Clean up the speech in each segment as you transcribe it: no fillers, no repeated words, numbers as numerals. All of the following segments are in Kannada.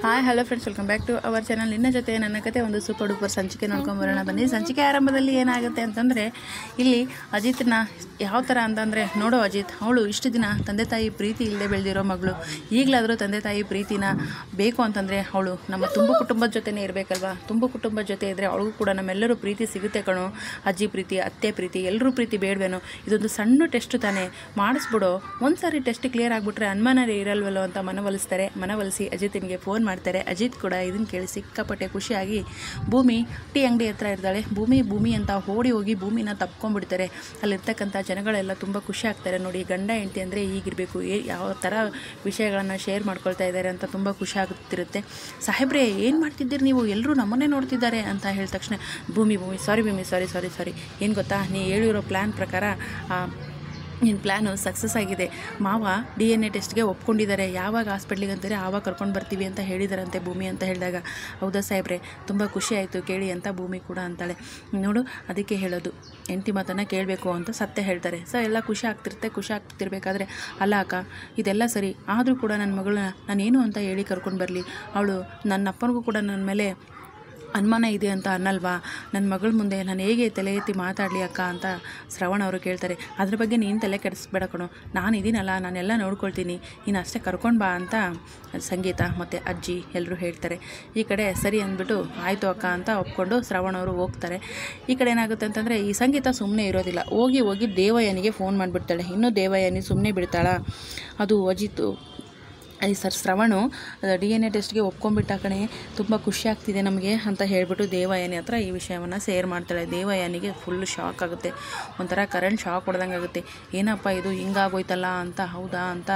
Hi hello friends, welcome back to our channel. ನಿನ್ನ ಜೊತೆ ನನ್ನ ಕತೆ ಒಂದು ಸೂಪರ್ ಡೂಪರ್ ಸಂಚಿಕೆ ನೋಡ್ಕೊಂಬರೋಣ ಬನ್ನಿ. ಸಂಚಿಕೆ ಆರಂಭದಲ್ಲಿ ಏನಾಗುತ್ತೆ ಅಂತಂದರೆ, ಇಲ್ಲಿ ಅಜಿತ್ನ ಯಾವ ಥರ ಅಂತಂದರೆ, ನೋಡೋ ಅಜಿತ್, ಅವಳು ಇಷ್ಟು ದಿನ ತಂದೆ ತಾಯಿ ಪ್ರೀತಿ ಇಲ್ಲದೆ ಬೆಳೆದಿರೋ ಮಗಳು, ಈಗಲಾದರೂ ತಂದೆ ತಾಯಿ ಪ್ರೀತಿನ ಬೇಕು ಅಂತಂದರೆ ಅವಳು ನಮ್ಮ ತುಂಬ ಕುಟುಂಬದ ಜೊತೆನೇ ಇರಬೇಕಲ್ವಾ. ತುಂಬ ಕುಟುಂಬದ ಜೊತೆ ಇದ್ದರೆ ಅವಳಿಗೂ ಕೂಡ ನಮ್ಮೆಲ್ಲರೂ ಪ್ರೀತಿ ಸಿಗುತ್ತೆ ಕಣೋ. ಅಜ್ಜಿ ಪ್ರೀತಿ, ಅತ್ತೆ ಪ್ರೀತಿ, ಎಲ್ಲರೂ ಪ್ರೀತಿ ಬೇಡವೇನೋ. ಇದೊಂದು ಸಣ್ಣ ಟೆಸ್ಟ್ ತಾನೇ, ಮಾಡಿಸ್ಬಿಡು. ಒಂದು ಸಾರಿ ಟೆಸ್ಟ್ ಕ್ಲಿಯರ್ ಆಗಿಬಿಟ್ರೆ ಅನುಮಾನ ಇರಲ್ವಲ್ಲೋ ಅಂತ ಮನವೊಲಿಸಿ ಅಜಿತ್ನಿಗೆ ಫೋನ್ ಮಾಡ್ತಾರೆ. ಅಜಿತ್ ಕೂಡ ಇದನ್ನು ಕೇಳಿ ಸಿಕ್ಕಾಪಟ್ಟೆ ಖುಷಿಯಾಗಿ ಭೂಮಿ ಟೀ ಅಂಗಡಿ ಹತ್ರ ಇರ್ತಾಳೆ. ಭೂಮಿ ಅಂತ ಓಡಿ ಹೋಗಿ ಭೂಮಿನ ತಪ್ಕೊಂಡ್ಬಿಡ್ತಾರೆ. ಅಲ್ಲಿರ್ತಕ್ಕಂಥ ಜನಗಳೆಲ್ಲ ತುಂಬ ಖುಷಿ ಆಗ್ತಾರೆ. ನೋಡಿ, ಗಂಡ ಹೆಂಡತಿ ಅಂದರೆ ಹೀಗಿರಬೇಕು, ಯಾವ ಥರ ವಿಷಯಗಳನ್ನು ಶೇರ್ ಮಾಡ್ಕೊಳ್ತಾ ಇದ್ದಾರೆ ಅಂತ ತುಂಬ ಖುಷಿ ಆಗುತ್ತಿರುತ್ತೆ. ಸಾಹೇಬ್ರೆ, ಏನು ಮಾಡ್ತಿದ್ದೀರಿ ನೀವು? ಎಲ್ಲರೂ ನಮ್ಮನ್ನೇ ನೋಡ್ತಿದ್ದಾರೆ ಅಂತ ಹೇಳಿದ ತಕ್ಷಣ ಭೂಮಿ ಸಾರಿ ಏನು ಗೊತ್ತಾ, ನೀ ಹೇಳಿರೋ ಪ್ಲ್ಯಾನ್ ಪ್ರಕಾರ ನಿನ್ನ ಪ್ಲ್ಯಾನು ಸಕ್ಸಸ್ ಆಗಿದೆ. ಮಾವ DNA ಟೆಸ್ಟ್ಗೆ ಒಪ್ಕೊಂಡಿದ್ದಾರೆ. ಯಾವಾಗ ಹಾಸ್ಪಿಟ್ಲಿಗೆ ಅಂತಾರೆ ಆವಾಗ ಕರ್ಕೊಂಡು ಬರ್ತೀವಿ ಅಂತ ಹೇಳಿದಾರಂತೆ ಭೂಮಿ ಅಂತ ಹೇಳಿದಾಗ, ಹೌದಾ ಸಾಹೇಬ್ರೆ, ತುಂಬ ಖುಷಿ ಆಯಿತು ಕೇಳಿ ಅಂತ ಭೂಮಿ ಕೂಡ ಅಂತಾಳೆ. ನೋಡು, ಅದಕ್ಕೆ ಹೇಳೋದು, ಹೆಂಡತಿ ಮಾತನ್ನು ಕೇಳಬೇಕು ಅಂತ ಸತ್ಯ ಹೇಳ್ತಾರೆ. ಎಲ್ಲ ಖುಷಿ ಆಗ್ತಿರ್ಬೇಕಾದ್ರೆ, ಅಲ್ಲ ಅಕ್ಕ, ಇದೆಲ್ಲ ಸರಿ, ಆದರೂ ಕೂಡ ನನ್ನ ಮಗಳನ್ನ ನಾನೇನು ಅಂತ ಹೇಳಿ ಕರ್ಕೊಂಡು ಬರಲಿ. ಅವಳು ನನ್ನ ಅಪ್ಪನಿಗೂ ಕೂಡ ನನ್ನ ಮೇಲೆ ಅನುಮಾನ ಇದೆ ಅಂತ ಅನ್ನಲ್ವಾ. ನನ್ನ ಮಗಳ ಮುಂದೆ ನಾನು ಹೇಗೆ ತಲೆ ಎತ್ತಿ ಮಾತಾಡಲಿ ಅಕ್ಕ ಅಂತ ಶ್ರವಣ್ ಅವರು ಕೇಳ್ತಾರೆ. ಅದ್ರ ಬಗ್ಗೆ ನೀನು ತಲೆ ಕೆಡಿಸ್ಬೇಡ ಕಣೋ, ನಾನು ಇದೀನಲ್ಲ, ನಾನೆಲ್ಲ ನೋಡ್ಕೊಳ್ತೀನಿ, ನೀನು ಅಷ್ಟೇ ಕರ್ಕೊಂಡು ಬಾ ಅಂತ ಸಂಗೀತ ಮತ್ತು ಅಜ್ಜಿ ಎಲ್ಲರೂ ಹೇಳ್ತಾರೆ. ಈ ಕಡೆ ಸರಿ ಅಂದ್ಬಿಟ್ಟು ಆಯಿತು ಅಕ್ಕ ಅಂತ ಒಪ್ಕೊಂಡು ಶ್ರವಣ್ ಅವರು ಹೋಗ್ತಾರೆ. ಈ ಕಡೆ ಏನಾಗುತ್ತೆ ಅಂತಂದರೆ, ಈ ಸಂಗೀತ ಸುಮ್ಮನೆ ಇರೋದಿಲ್ಲ. ಹೋಗಿ ದೇವಯ್ಯನಿಗೆ ಫೋನ್ ಮಾಡಿಬಿಡ್ತಾಳೆ. ಇನ್ನೂ ದೇವಯ್ಯನಿ ಸುಮ್ಮನೆ ಬಿಡ್ತಾಳ? ಅದು ಅಜಿತ್ತು ಶ್ರವಣು DNA ಟೆಸ್ಟ್ಗೆ ಒಪ್ಕೊಂಡ್ಬಿಟ್ಟ ಕಣೆ, ತುಂಬ ಖುಷಿ ಆಗ್ತಿದೆ ನಮಗೆ ಅಂತ ಹೇಳಿಬಿಟ್ಟು ದೇವಯಾನಿ ಹತ್ರ ಈ ವಿಷಯವನ್ನು ಶೇರ್ ಮಾಡ್ತಾಳೆ. ದೇವಯಾನಿಗೆ ಫುಲ್ ಶಾಕ್ ಆಗುತ್ತೆ, ಒಂಥರ ಕರೆಂಟ್ ಶಾಕ್ ಹೊಡೆದಂಗೆ ಆಗುತ್ತೆ. ಏನಪ್ಪ ಇದು ಹಿಂಗಾಗೋಯ್ತಲ್ಲ ಅಂತ, ಹೌದಾ ಅಂತ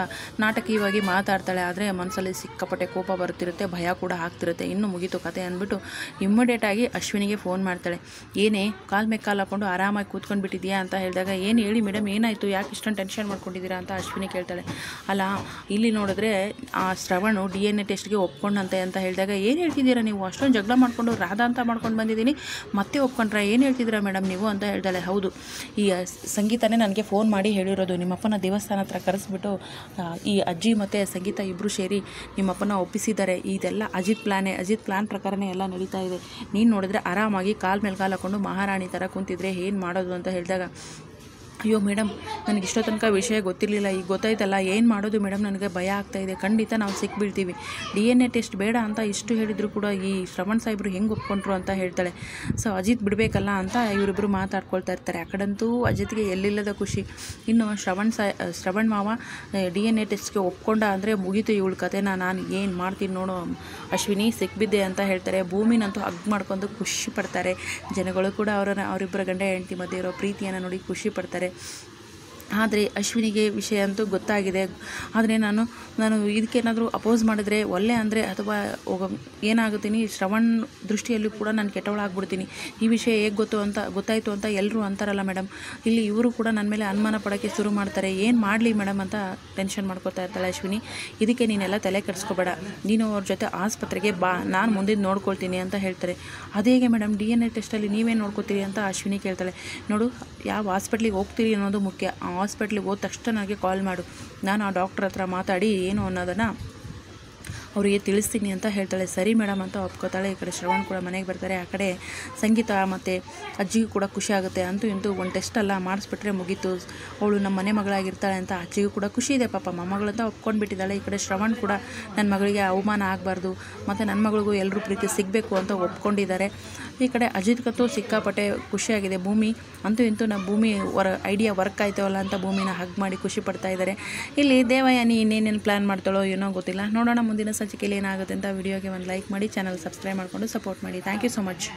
ನಾಟಕೀಯವಾಗಿ ಮಾತಾಡ್ತಾಳೆ. ಆದರೆ ಮನಸ್ಸಲ್ಲಿ ಸಿಕ್ಕಾಪಟ್ಟೆ ಕೋಪ ಬರ್ತಿರುತ್ತೆ, ಭಯ ಕೂಡ ಆಗ್ತಿರುತ್ತೆ. ಇನ್ನೂ ಮುಗೀತು ಕತೆ ಅಂದ್ಬಿಟ್ಟು ಇಮ್ಮಿಡಿಯೇಟಾಗಿ ಅಶ್ವಿನಿಗೆ ಫೋನ್ ಮಾಡ್ತಾಳೆ. ಏನೇ ಕಾಲ್ ಮೇಲೆ ಕಾಲು ಹಾಕ್ಕೊಂಡು ಆರಾಮಾಗಿ ಕೂತ್ಕೊಂಡು ಬಿಟ್ಟಿದ್ಯಾ ಅಂತ ಹೇಳಿದಾಗ, ಏನು ಹೇಳಿ ಮೇಡಮ್, ಏನಾಯಿತು, ಯಾಕೆ ಇಷ್ಟೊಂದು ಟೆನ್ಷನ್ ಮಾಡ್ಕೊಂಡಿದ್ದೀರಾ ಅಂತ ಅಶ್ವಿನಿ ಕೇಳ್ತಾಳೆ. ಅಲ್ಲ, ಇಲ್ಲಿ ನೋಡಿದ್ರೆ ಆ ಶ್ರವಣು DNA ಟೆಸ್ಟ್ಗೆ ಒಪ್ಕೊಂಡಂತೆ ಅಂತ ಹೇಳಿದಾಗ, ಏನು ಹೇಳ್ತಿದ್ದೀರಾ ನೀವು, ಅಷ್ಟೊಂದು ಜಗಳ ಮಾಡಿಕೊಂಡು ರಾಧಾ ಅಂತ ಮಾಡ್ಕೊಂಡು ಬಂದಿದ್ದೀನಿ, ಮತ್ತೆ ಒಪ್ಕೊಂಡ್ರೆ ಏನು ಹೇಳ್ತಿದ್ದೀರಾ ಮೇಡಮ್ ನೀವು ಅಂತ ಹೇಳ್ತಾಳೆ. ಹೌದು, ಈ ಸಂಗೀತನೇ ನನಗೆ ಫೋನ್ ಮಾಡಿ ಹೇಳಿರೋದು, ನಿಮ್ಮಪ್ಪನ ದೇವಸ್ಥಾನ ಹತ್ರ ಕರೆಸ್ಬಿಟ್ಟು ಈ ಅಜ್ಜಿ ಮತ್ತು ಸಂಗೀತ ಇಬ್ಬರು ಸೇರಿ ನಿಮ್ಮಪ್ಪನ ಒಪ್ಪಿಸಿದ್ದಾರೆ. ಇದೆಲ್ಲ ಅಜಿತ್ ಪ್ಲ್ಯಾನ್ ಪ್ರಕಾರನೇ ಎಲ್ಲ ನಡೀತಾ ಇದೆ. ನೀನು ನೋಡಿದ್ರೆ ಆರಾಮಾಗಿ ಕಾಲ್ ಮೇಲೆ ಕಾಲು ಹಾಕ್ಕೊಂಡು ಮಹಾರಾಣಿ ಥರ ಕುಂತಿದ್ರೆ ಏನು ಮಾಡೋದು ಅಂತ ಹೇಳಿದಾಗ, ಅಯ್ಯೋ ಮೇಡಮ್, ನನಗೆ ಇಷ್ಟೋ ತನಕ ವಿಷಯ ಗೊತ್ತಿರಲಿಲ್ಲ, ಈಗ ಗೊತ್ತಾಯ್ತಲ್ಲ, ಏನು ಮಾಡೋದು ಮೇಡಮ್, ನನಗೆ ಭಯ ಆಗ್ತಾಯಿದೆ, ಖಂಡಿತ ನಾವು ಸಿಕ್ಬಿಡ್ತೀವಿ. DNA ಟೆಸ್ಟ್ ಬೇಡ ಅಂತ ಇಷ್ಟು ಹೇಳಿದ್ರು ಕೂಡ ಈ ಶ್ರವಣ್ ಸಾಹೇಬರು ಹೆಂಗೆ ಒಪ್ಕೊಂಡ್ರು ಅಂತ ಹೇಳ್ತಾಳೆ. ಅಜಿತ್ ಬಿಡಬೇಕಲ್ಲ ಅಂತ ಇವರಿಬ್ಬರು ಮಾತಾಡ್ಕೊಳ್ತಾ ಇರ್ತಾರೆ. ಆ ಕಡೆಂತೂ ಅಜಿತ್ಗೆ ಎಲ್ಲಿಲ್ಲದ ಖುಷಿ. ಇನ್ನು ಶ್ರವಣ್ ಮಾವ DNA ಟೆಸ್ಟ್ಗೆ ಒಪ್ಕೊಂಡ ಅಂದರೆ ಮುಗೀತು ಇವಳ ಕತೆನ, ನಾನು ಏನು ಮಾಡ್ತೀನಿ ನೋಡು ಅಶ್ವಿನಿ, ಸಿಕ್ಬಿದ್ದೆ ಅಂತ ಹೇಳ್ತಾರೆ. ಭೂಮಿನಂತೂ ಹಗ್ ಮಾಡ್ಕೊಂಡು ಖುಷಿ ಪಡ್ತಾರೆ. ಜನಗಳು ಕೂಡ ಅವರಿಬ್ಬರ ಗಂಡ ಹೆಂಡತಿ ಮಧ್ಯೆ ಇರೋ ಪ್ರೀತಿಯನ್ನು ನೋಡಿ ಖುಷಿ ಪಡ್ತಾರೆ. ಆದರೆ ಅಶ್ವಿನಿಗೆ ವಿಷಯ ಅಂತೂ ಗೊತ್ತಾಗಿದೆ. ಆದರೆ ನಾನು ಇದಕ್ಕೇನಾದರೂ ಅಪೋಸ್ ಮಾಡಿದ್ರೆ ಒಳ್ಳೆ ಅಂದರೆ ಅಥವಾ ಏನಾಗುತ್ತೀನಿ, ಶ್ರವಣ್ ದೃಷ್ಟಿಯಲ್ಲೂ ಕೂಡ ನಾನು ಕೆಟ್ಟವಳಾಗ್ಬಿಡ್ತೀನಿ. ಈ ವಿಷಯ ಹೇಗೆ ಗೊತ್ತಾಯಿತು ಅಂತ ಎಲ್ಲರೂ ಅಂತಾರಲ್ಲ ಮೇಡಮ್, ಇಲ್ಲಿ ಇವರು ಕೂಡ ನನ್ನ ಮೇಲೆ ಅನುಮಾನ ಪಡೋಕ್ಕೆ ಶುರು ಮಾಡ್ತಾರೆ. ಏನು ಮಾಡಲಿ ಮೇಡಮ್ ಅಂತ ಟೆನ್ಷನ್ ಮಾಡ್ಕೋತಾ ಇರ್ತಾಳೆ ಅಶ್ವಿನಿ. ಇದಕ್ಕೆ ನೀನೆಲ್ಲ ತಲೆ ಕೆಡಿಸ್ಕೋಬೇಡ, ನೀನು ಅವ್ರ ಜೊತೆ ಆಸ್ಪತ್ರೆಗೆ ಬಾ, ನಾನು ಮುಂದಿನ ನೋಡ್ಕೊಳ್ತೀನಿ ಅಂತ ಹೇಳ್ತಾರೆ. ಅದೇಗೆ ಮೇಡಮ್, DNA ಟೆಸ್ಟಲ್ಲಿ ನೀವೇನು ನೋಡ್ಕೋತೀರಿ ಅಂತ ಅಶ್ವಿನಿ ಕೇಳ್ತಾಳೆ. ನೋಡು, ಯಾವ ಹಾಸ್ಪಿಟ್ಲಿಗೆ ಹೋಗ್ತೀರಿ ಅನ್ನೋದು ಮುಖ್ಯ. ಆ ಹಾಸ್ಪಿಟ್ಲಿಗೆ ಹೋದ ತಕ್ಷಣ ನನಗೆ ಕಾಲ್ ಮಾಡು, ನಾನು ಆ ಡಾಕ್ಟ್ರ್ ಹತ್ರ ಮಾತಾಡಿ ಏನು ಅನ್ನೋದನ್ನು ಅವರಿಗೆ ತಿಳಿಸ್ತೀನಿ ಅಂತ ಹೇಳ್ತಾಳೆ. ಸರಿ ಮೇಡಮ್ ಅಂತ ಒಪ್ಕೋತಾಳೆ. ಈ ಕಡೆ ಶ್ರವಣ್ ಕೂಡ ಮನೆಗೆ ಬರ್ತಾರೆ. ಆ ಕಡೆ ಸಂಗೀತ ಮತ್ತು ಅಜ್ಜಿಗೂ ಕೂಡ ಖುಷಿ ಆಗುತ್ತೆ. ಅಂತೂ ಇಂತೂ ಒಂದು ಟೆಸ್ಟೆಲ್ಲ ಮಾಡಿಸ್ಬಿಟ್ರೆ ಮುಗೀತು, ಅವಳು ನಮ್ಮ ಮನೆ ಮಗಳಾಗಿರ್ತಾಳೆ ಅಂತ ಅಜ್ಜಿಗೂ ಕೂಡ ಖುಷಿ ಇದೆ. ಪಾಪ ಮೊಮ್ಮಗಳಂತ ಒಪ್ಕೊಂಡ್ಬಿಟ್ಟಿದ್ದಾಳೆ. ಈ ಕಡೆ ಶ್ರವಣ್ ಕೂಡ ನನ್ನ ಮಗಳಿಗೆ ಅವಮಾನ ಆಗಬಾರ್ದು ಮತ್ತು ನನ್ನ ಮಗಳಿಗೂ ಎಲ್ಲರೂ ಪ್ರೀತಿ ಸಿಗಬೇಕು ಅಂತ ಒಪ್ಕೊಂಡಿದ್ದಾರೆ. ಈ ಕಡೆ ಅಜಿತ್ಗಂತೂ ಸಿಕ್ಕಾಪಟ್ಟೆ ಖುಷಿಯಾಗಿದೆ. ಭೂಮಿ ಅಂತೂ ಇಂತೂ ನಮ್ಮ ಭೂಮಿ ಐಡಿಯಾ ವರ್ಕ್ ಆಯ್ತವಲ್ಲ ಅಂತ ಭೂಮಿನ ಹಗ್ ಮಾಡಿ ಖುಷಿ ಪಡ್ತಾ ಇದ್ದಾರೆ. ಇಲ್ಲಿ ದೇವಯಾನಿ ಇನ್ನೇನೇನು ಪ್ಲ್ಯಾನ್ ಮಾಡ್ತಾಳೋ ಏನೋ ಗೊತ್ತಿಲ್ಲ. ನೋಡೋಣ ಮುಂದಿನ ಸಂಚಿಕೆಯಲ್ಲಿ ಏನಾಗುತ್ತೆ ಅಂತ. ವಿಡಿಯೋಗೆ ಒಂದು ಲೈಕ್ ಮಾಡಿ, ಚಾನಲ್ ಸಬ್ಸ್ಕ್ರೈಬ್ ಮಾಡಿಕೊಂಡು ಸಪೋರ್ಟ್ ಮಾಡಿ. Thank you so much.